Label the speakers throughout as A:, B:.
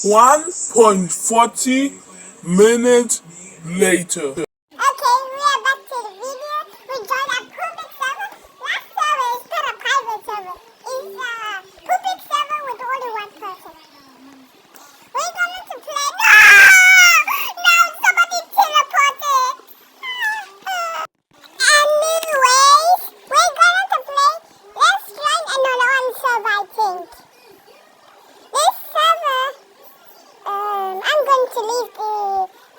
A: 1.40 minutes later.
B: Okay, we are back to the video. We joined a public server. Last server is not a private server. It's a public server with only one person. We're going to play. No! Now somebody teleported. Anyways, we're going to play. Let's join another one server, I think. This server, I'm going to leave the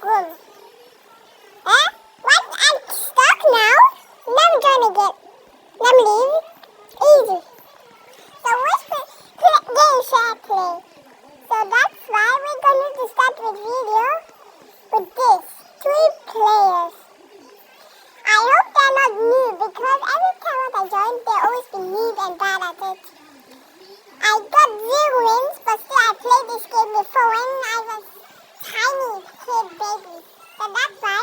B: room. Huh? What? I'm stuck now? Now I'm trying to get. Let me leave. Easy. So which game should I play? So that's why we're going to start with video with this. 3 players. I hope they're not new because every time I join, they always be new and bad at it. I got 0 wins, but still I played this game before when I was tiny kid baby. So that's why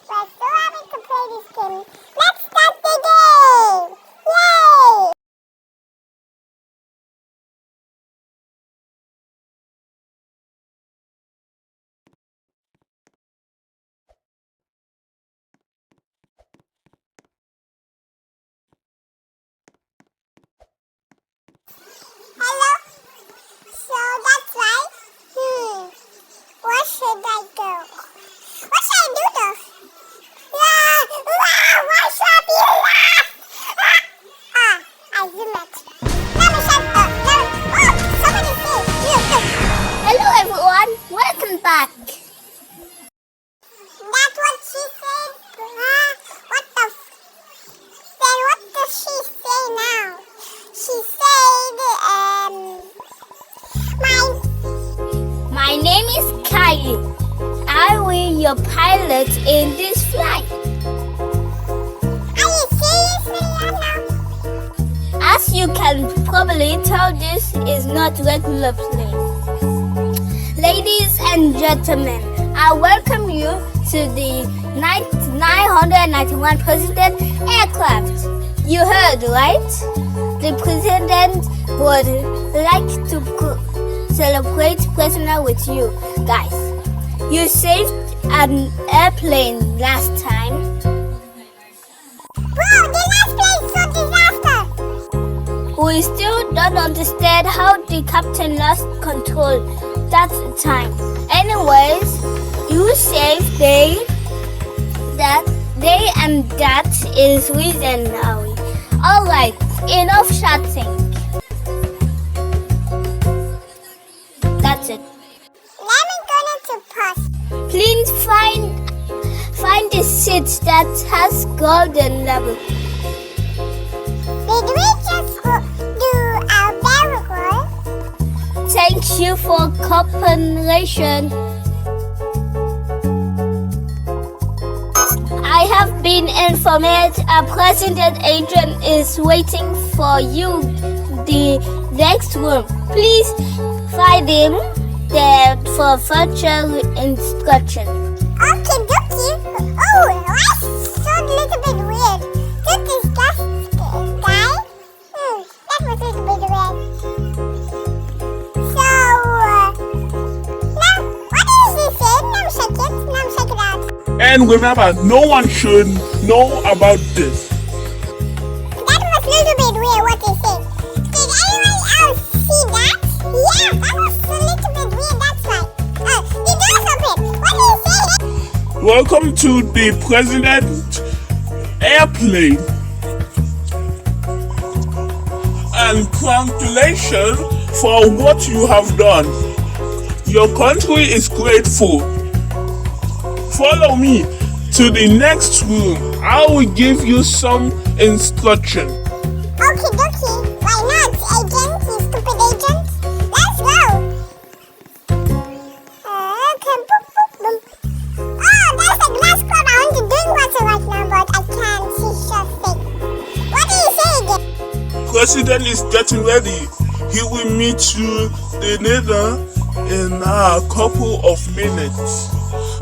B: we're so happy to play this game. Let's start the game! Yay! Hello? So that's right. Where should I go? What should I do though? Why should I be last? I zoom it. Let me shut up. Oh, somebody say. Look.
C: Hello everyone, welcome back.
B: That's what she said. What does she say now? She said,
C: My name is Kylie. I will be your pilot in this flight.
B: Are you seriously, Anna?
C: As you can probably tell, this is not regular plane. Ladies and gentlemen, I welcome you to the 991 President aircraft. You heard, right? The President would like to celebrate personal with you guys. You saved an airplane last time.
B: Bro, the last plane is so disaster.
C: We still don't understand how the captain lost control that time. Anyways, you saved and that is reasonable. Alright, enough chatting. That's it.
B: Let me go to pause.
C: Please find a seat that has golden level.
B: Did we just do our very good?
C: Thank you for cooperation. I have been informed a president agent is waiting for you the next room. Please find him there for further instruction.
B: Okay, dokie. Oh, that's so a little bit weird. This is just guy. That was a little bit weird. So, now, what did he say? Now check it out.
A: And remember, no one should know about this.
B: That was a little bit weird what they said. Did anyone else see that? Yeah, that was a little bit weird, that's right. The door's open. What did he say?
A: Welcome to the President airplane. And congratulations for what you have done. Your country is grateful. Follow me to the next room. I will give you some instruction.
B: Okay, dokie. Why not, agent? You stupid agent. Let's go. Okay, boom, boom, boom. Oh, there's a glass cloud. I want to drink water right now, but I can't. She's just sick. What do you say again?
A: President is getting ready. He will meet you the nether in a couple of minutes.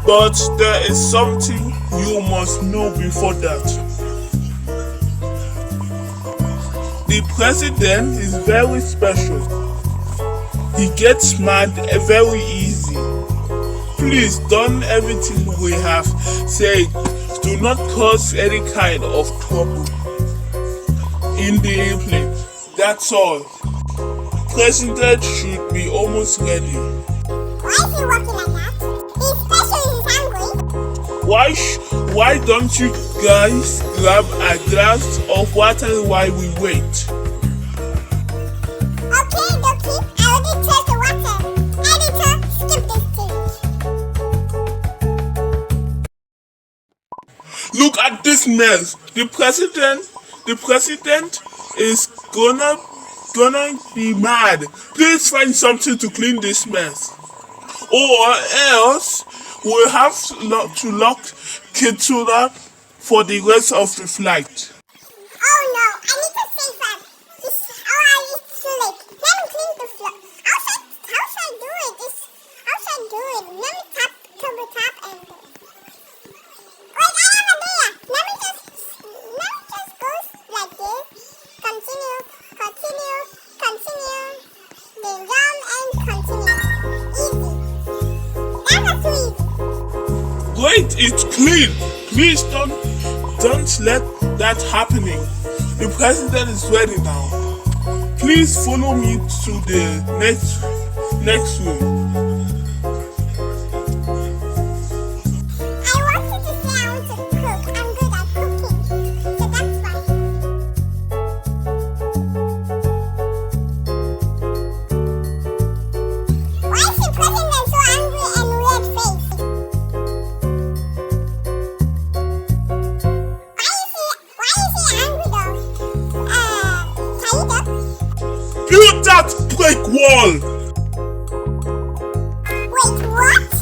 A: But there is something you must know before that. The president is very special. He gets mad very easy. Please don't everything we have said. Do not cause any kind of trouble in the airplane. That's all. President should be almost ready.
B: Why is he walking like that? He's special, he's hungry.
A: Why don't you guys grab a glass of water while we wait?
B: Okay, Doki, I already tasted the water. Editor, skip this thing.
A: Look at this mess. The president is gonna be mad. Please find something to clean this mess, or else we'll have to lock Kitsura for the rest of the flight.
B: Oh no, I need to save that. It's too late. Let me clean the floor. How should I do it? How should I do it? Let me tap and... Wait, I have an idea. Let me just go like this. Continue. Then jump and continue. Easy. That was too easy.
A: Great, it's clean. Please don't let that happening. The president is ready now. Please follow me to the next room.
B: I wanted to say I want to cook. I'm good at cooking. So that's fine. Why is the president so angry and weird face? Why is he angry though? Kaida?
A: Build that brick wall.
B: Wait, what?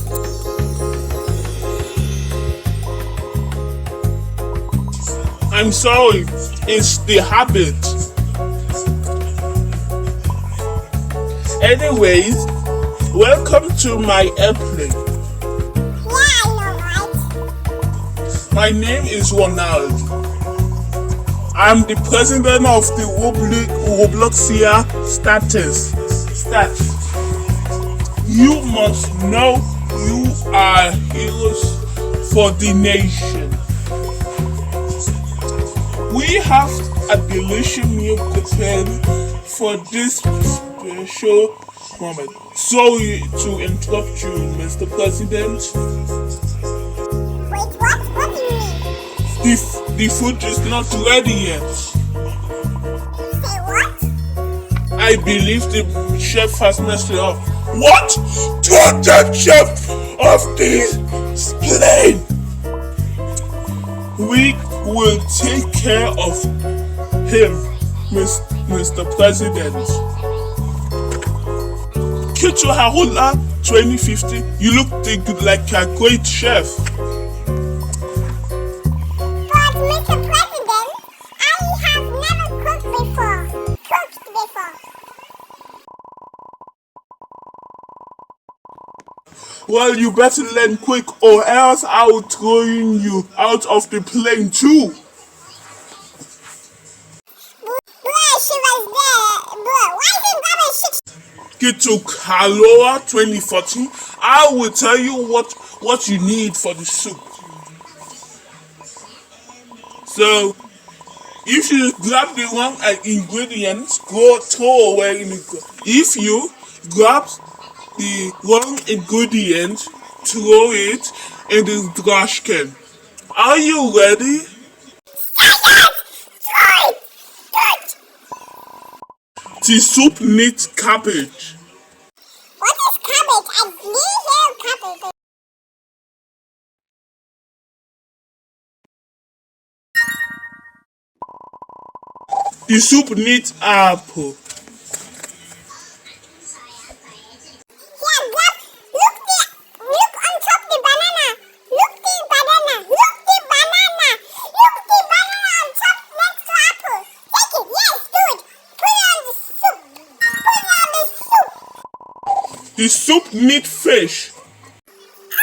A: I'm sorry, it's the habit. Anyways, welcome to my airplane.
B: Yeah, I know, right?
A: My name is Ronald. I'm the president of the Robloxia status. You must know you are heroes for the nation. We have a delicious meal prepared for this special moment. Sorry to interrupt you, Mr. President.
B: Wait, what? What do you mean?
A: The food is not ready yet.
B: Say what?
A: I believe the chef has messed it up. What? To the chef of this plane! We will take care of him, Mr. President. Kitu Harula 2050, you look like a great chef.
B: But Mr. President, I have never cooked before.
A: Well, you better learn quick or else I will throw you out of the plane too.
B: Bruh, she was there. Bruh, why didn't Baba shit?
A: Get to Kaloa 2014. I will tell you what you need for the soup. So, if you grab the wrong ingredients, go throw away in the. If you grab the wrong ingredient, throw it in the trash can. Are you ready? The soup needs cabbage.
B: What is cabbage? I didn't hear cabbage.
A: The soup needs apple.
B: Yeah, look on top the banana. Look the banana on top next to apple. Take it, yes, good. Put it on the soup.
A: The soup needs fish.
B: I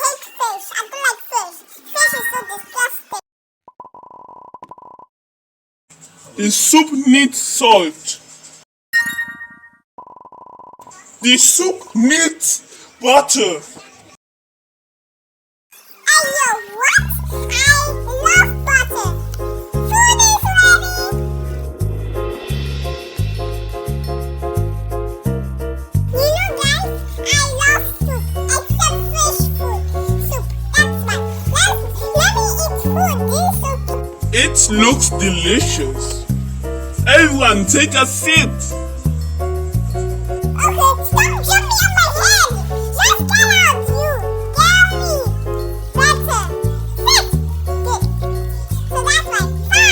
B: hate fish. I don't like fish. Fish is so disgusting.
A: The soup needs salt. The soup needs butter.
B: Ayo, what? I love butter. Food is ready. You know, guys, I love soup, except fish food. Soup, that's right. Let me eat food. This soup.
A: It looks delicious. Everyone take a seat.
B: Okay, stop jumping on my head. Just get out, you. Tell me. Better. Sit. Good. So that's right. 5,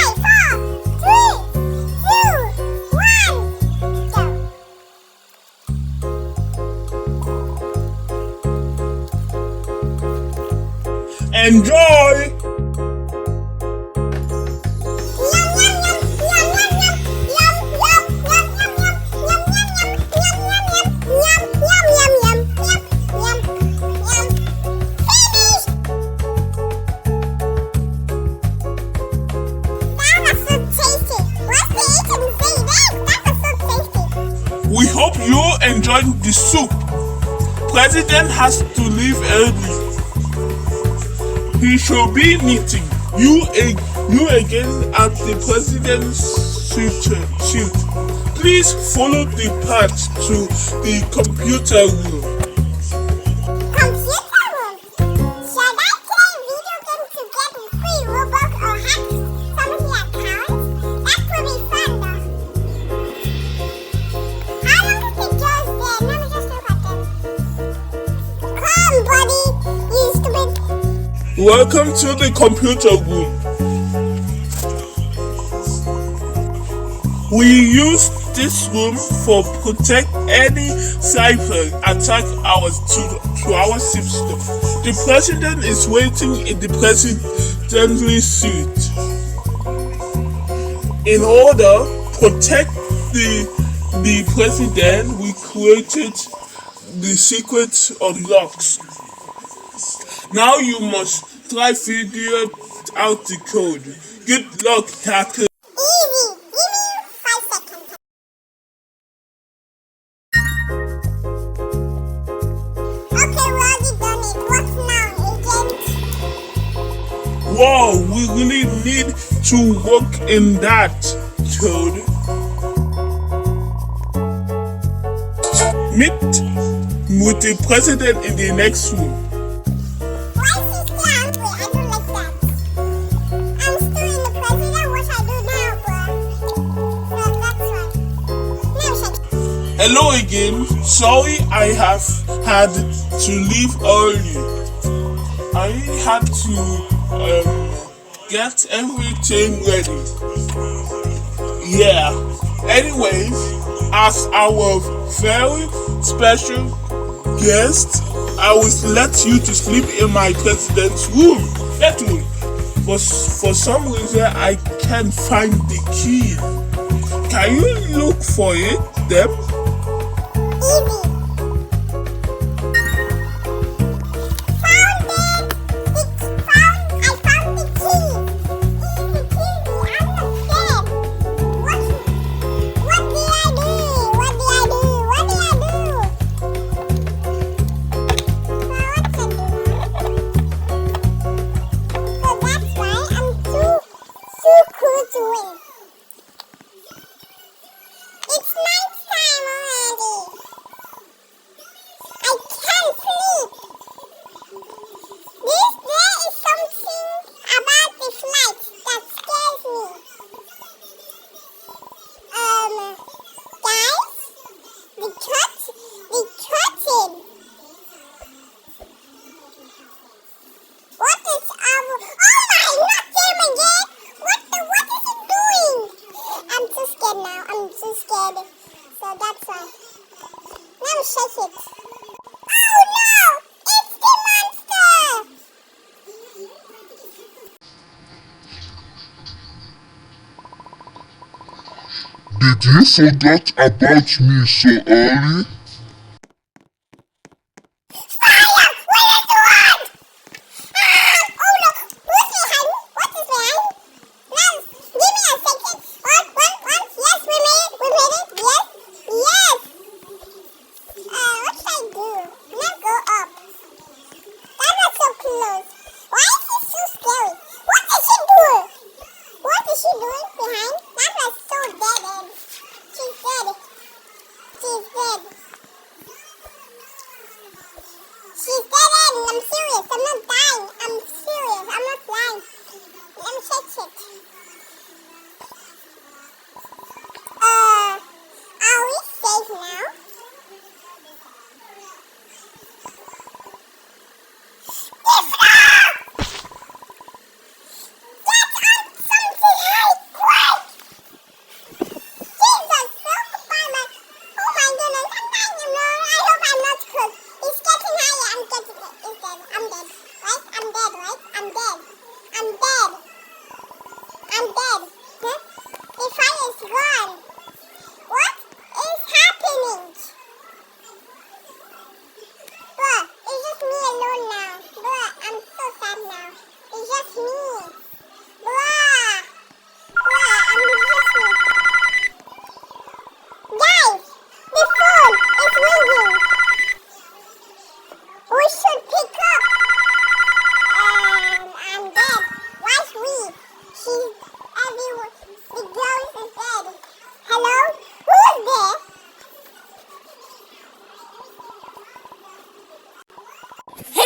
B: 4, 3, 2, 1. Go.
A: Enjoy. We hope you enjoyed the soup. President has to leave early. He should be meeting you again at the president's suite. Please follow the path to the computer room.
B: Computer room? Should I play video games to get free Robux or hack some of the accounts? That could be fun though. How long is the doors there? Let me just look at them. Come, buddy, you stupid.
A: Welcome to the computer room. We use this room for protect any cyber attack to our system. The president is waiting in the presidential suite. In order to protect the president, we created the secret unlocks. Now you must try figure out the code. Good luck, hacker.
B: Easy. Give me 5 seconds. Okay, we already done it. What now, agent?
A: Wow, we really need to work in that code. Meet with the president in the next room.
B: Why is he still angry? I don't like that. I'm still in the president. What I do now, bro? So that's right. Now check.
A: Hello again. Sorry I have had to leave early. I had to get everything ready. Yeah. Anyways, as our very special guest, I will let you to sleep in my president's room. Bedroom. But for some reason I can't find the key. Can you look for it, Deb?
B: Easy. Found it. I found the key. Easy peasy. I'm not scared. What did I do? What did I do? What did I do? Now what to do? So that's why I'm too cool to win. It's night time already. I can't sleep. There is something about the flight that scares me. Guys, the curtain. What is our? Oh my! Not him again. What is he doing? I'm too scared now. I'm too scared. So that's why. Now shake it. Oh no! It's the monster!
D: Did you forget about me so early?
B: Fire! What is the one? Oh no! Who's behind? What is behind? Now, give me a second. One. Yes, we made it. Yes.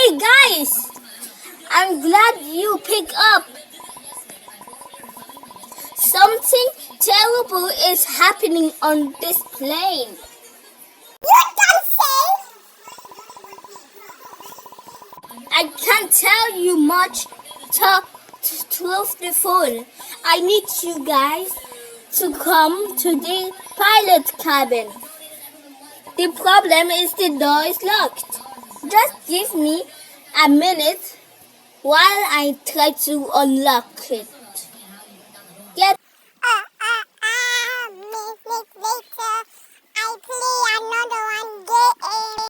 C: Hey guys, I'm glad you picked up. Something terrible is happening on this plane.
B: You don't say!
C: I can't tell you much through the phone. I need you guys to come to the pilot cabin. The problem is the door is locked. Just give me a minute while I try to unlock it. Get
B: Minute later, I play another one game.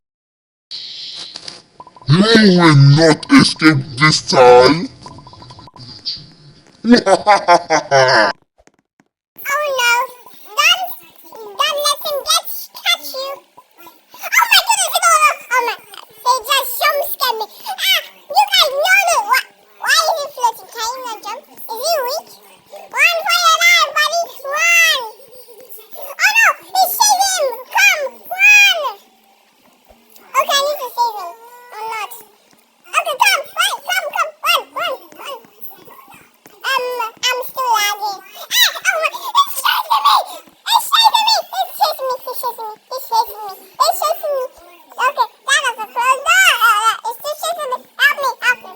D: You will not escape this time.
B: Oh no! Don't let him catch you! Oh my goodness! Oh my! They just jump scared me. You guys know me. Why is he floating? Can he not jump? Is he weak? Run for your life, buddy! Run! Oh no! He's chasing him! Come! Run! Okay, I need to save him. Or not. Okay, come! Run! I'm still lagging. Oh my! It's chasing me! It's chasing me! It's chasing me! Okay, that was a close door. It's still chasing me. Help me!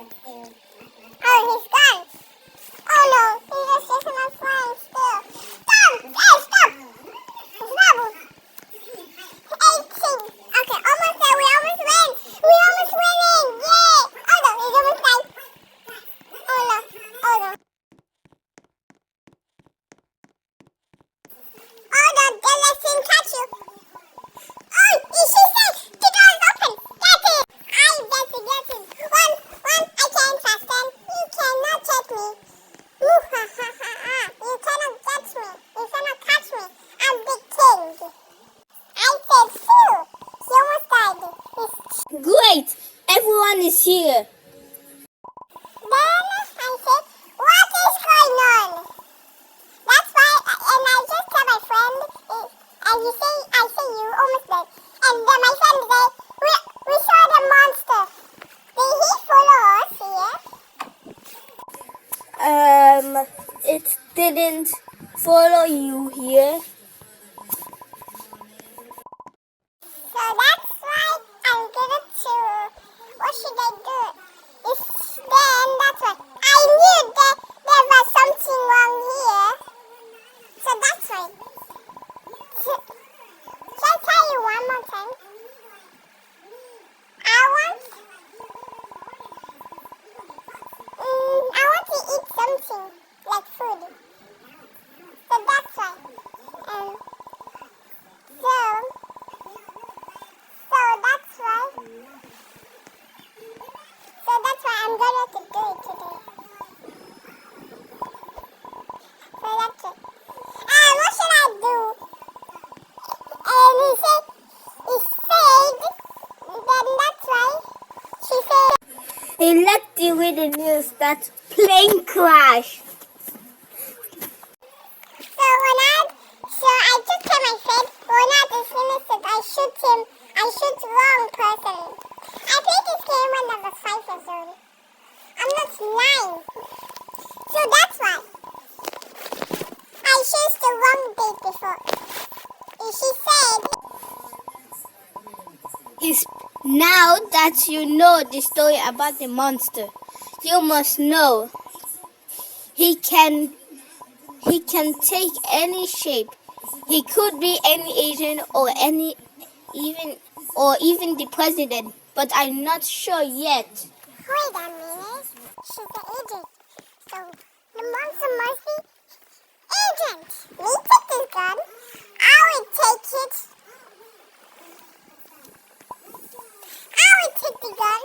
B: Oh, he's gone. Oh no, he's just chasing my friend still. Stop! Hey, stop! Stop! 18. Okay, almost there. We almost win. We're almost winning. Yay! Oh no, he's almost died. Oh no. Oh no, don't let him catch you. Oh, she said the door is open. Get it. I get it. One, I can't trust them. You cannot check me. You cannot get me. You cannot catch me. I'm big king. I said, phew. He almost died.
C: great! Everyone is here.
B: Then I said, what is going on? That's why, and I just tell my friend, and I say you almost dead. And then my friend said, we saw the monster. Did he follow us here?
C: It didn't follow you here.
B: So that's why I'm gonna to. What should I do? That's why I knew that there was something wrong here. So that's why. Can I tell you one more time? I want to eat something like food. So that's why. Um, so that's why. So that's why I'm going to do it today. So that's it. What should I do? And he said, then that's why. She said,
C: He let you with the news that plane crashed.
B: So I just tell my friend, Ronald is innocent. I shoot wrong person. I played this game when I was 5 years old. I'm not 9. So that's why. I chose the wrong date before. And she said,
C: Now that you know the story about the monster, you must know he can take any shape. He could be any agent or even the president, but I'm not sure yet.
B: wait a minute. She's the agent. So the monster must be agent. Me take this gun. I will take it. I will take the gun.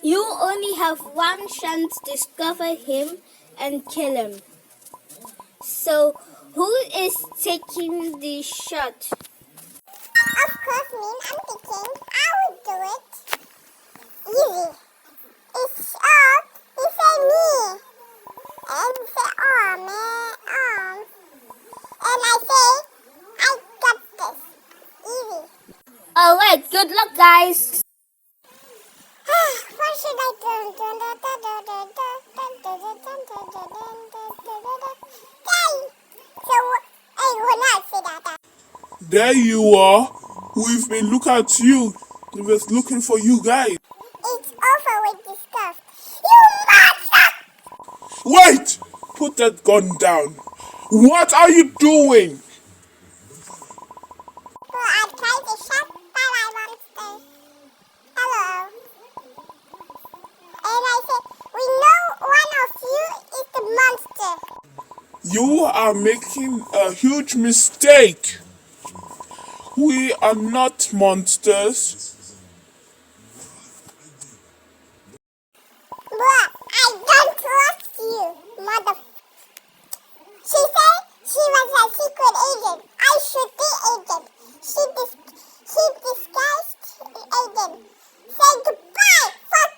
C: You only have one chance to discover him and kill him. So, who is taking the shot?
B: Of course, me. I'm the king. I will do it. Easy. It's all. He said me. And he said, oh man, and I say, I got this. Easy.
C: Alright, good luck guys.
B: What should I do? Hey! So, hey, we're not say that.
A: There you are. We've been looking at you. We was looking for you guys.
B: It's over with this stuff. You monster!
A: Wait! Put that gun down. What are you doing?
B: So I tried to shut my monster. Hello. And I said, we know one of you is the monster.
A: You are making a huge mistake. We are not monsters.
B: But I don't trust you, mother. She said she was a secret agent. I should be agent. She disguised agent. Say goodbye, fuck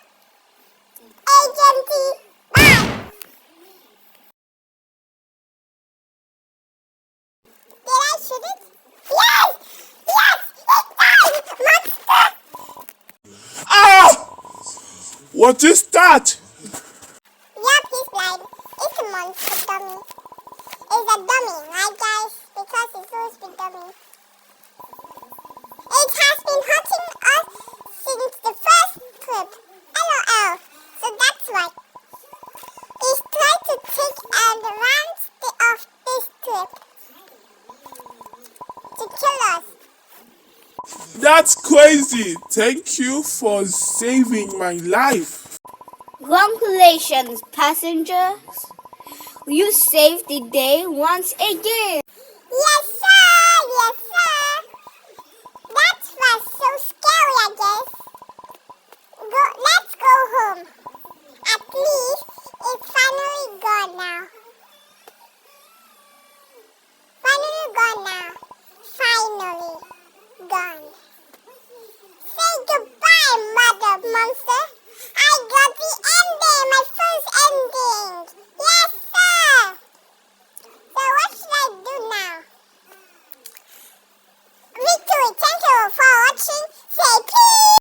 B: agency. Bye. Did I shoot it? Yes! Yes! It's time! Monster!
A: Ah! What is that?
B: Yup, he's blind. It's a monster dummy. It's a dummy, right guys? Because it's supposed to be dummy. It has been hunting us since the first trip. LOL. So that's why. It's trying to take advantage of this trip to kill us.
A: That's crazy. Thank you for saving my life.
C: Congratulations, passengers. You saved the day once again.
B: Yes, sir! Yes, sir! That was so scary, I guess. Let's go home. At least it's finally gone now. Finally gone now. Finally gone. Say goodbye, mother monster.